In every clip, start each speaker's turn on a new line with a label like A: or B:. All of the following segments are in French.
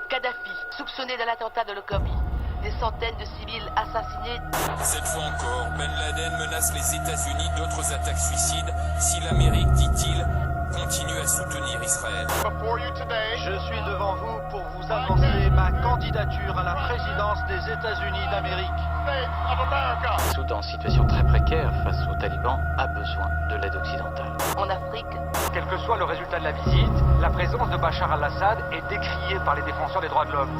A: Kadhafi, soupçonné d'un attentat de Lockerbie. Des centaines de civils assassinés.
B: Cette fois encore, Ben Laden menace les États-Unis d'autres attaques suicides si l'Amérique, dit-il, continue à soutenir Israël.
C: Je suis devant vous pour vous annoncer ma candidature à la présidence des États-Unis d'Amérique.
D: Soudan, situation très précaire face aux talibans, a besoin de l'aide occidentale.
A: En Afrique,
E: quel que soit le résultat de la visite, la présence de Bachar al-Assad est décriée par les défenseurs des droits de l'homme.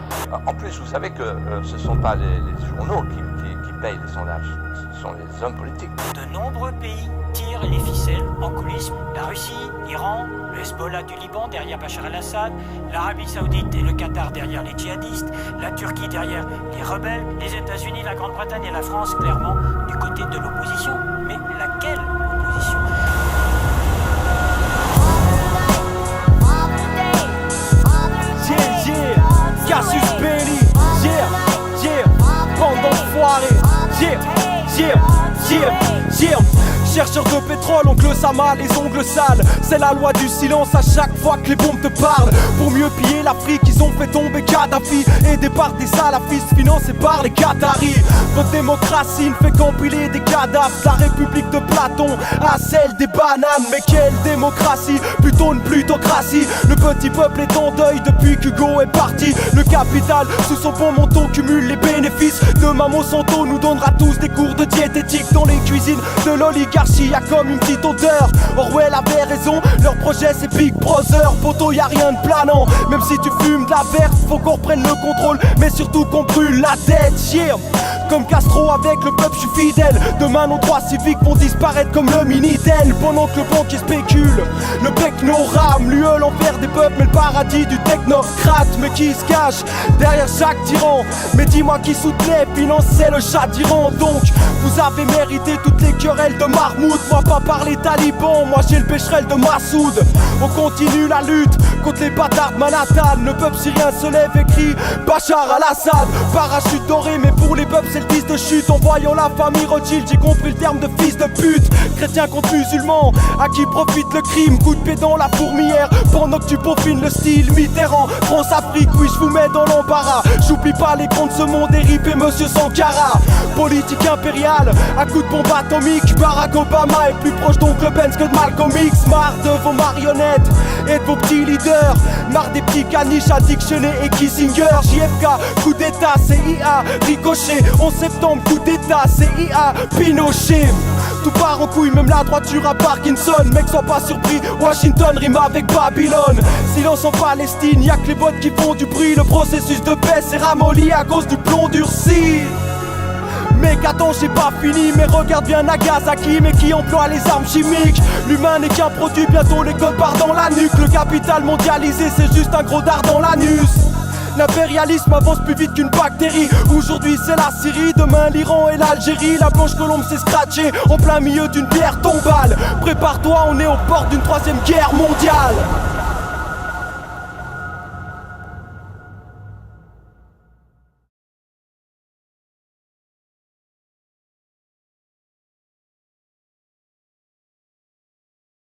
F: En plus, vous savez que ce ne sont pas les journaux qui payent les sondages, ce sont les hommes politiques.
G: De nombreux pays tirent les ficelles en coulisses. La Russie, l'Iran, le Hezbollah du Liban derrière Bachar al-Assad, l'Arabie Saoudite et le Qatar derrière les djihadistes, la Turquie derrière les rebelles, les États-Unis, la Grande-Bretagne et la France clairement du côté de l'opposition. Mais laquelle opposition ?
H: Cassius Belli, bande d'enfoirés, chercheur de pétrole, oncle Sama, les ongles sales. C'est la loi du silence à chaque fois que les bombes te parlent. Pour mieux piller l'Afrique, ils ont fait tomber Kadhafi, aidés par des salafistes financés par les Qataris. Votre démocratie ne fait qu'empiler des cadavres. La République de Platon à celle des bananes. Mais quelle démocratie, plutôt une plutocratie. Le petit peuple est en deuil depuis qu'Hugo est parti. Le capital, sous son bon manteau, cumule les bénéfices. Demain Monsanto nous donnera tous des cours de diététique. Dans les cuisines de l'oligarchie, y'a comme une petite odeur. Orwell avait raison, leur projet c'est Big Brother. Poto, y'a rien de planant, même si tu fumes de la verte. Faut qu'on reprenne le contrôle, mais surtout qu'on brûle la tête. Comme Castro avec le peuple, je suis fidèle. Demain nos droits civiques vont disparaître comme le Minitel. Pendant que le banquier spécule, le technorame, l'UE l'enfer des peuples, mais le paradis du technocrate. Mais qui se cache derrière chaque tyran? Mais dis-moi qui soutenait, finançait le chat d'Iran. Donc vous avez mérité toutes les querelles de Marmout. Moi pas par les talibans, moi j'ai le pécherel de Massoud. On continue la lutte contre les bâtards de Manhattan. Le peuple syrien se lève et crie Bachar al-Assad. Parachute doré, mais pour les peuples c'est le 10 de chute. En voyant la famille Rothschild, j'ai compris le terme de fils de pute. Chrétien contre musulman, à qui profite le crime. Coup de pied dans la fourmilière, pendant que tu peaufines le style. Mitterrand, France-Afrique, oui je vous mets dans l'embarras. J'oublie pas les comptes de ce monde et Monsieur Sankara. Politique impériale, à coup de bombe atomique. Barack Obama est plus proche d'Oncle Benz que de Malcolm X. Marre de vos marionnettes et de vos petits leaders. Marre des petits caniches addictionnés et Kissinger. JFK, coup d'état, CIA, ricochet. 11 septembre, coup d'état, CIA, Pinochet. Tout part en couille, même la droiture à Parkinson. Mec, sois pas surpris, Washington rime avec Babylone. Silence en Palestine, y'a que les bottes qui font du bruit. Le processus de paix s'est ramolli à cause du plomb durci. Mec attends j'ai pas fini, mais regarde bien Nagasaki, mais qui emploie les armes chimiques. L'humain n'est qu'un produit, bientôt les codes partent dans la nuque. Le capital mondialisé c'est juste un gros dard dans l'anus. L'impérialisme avance plus vite qu'une bactérie. Aujourd'hui c'est la Syrie, demain l'Iran et l'Algérie. La blanche colombe s'est scratchée en plein milieu d'une pierre tombale. Prépare-toi, on est aux portes d'une 3e guerre mondiale.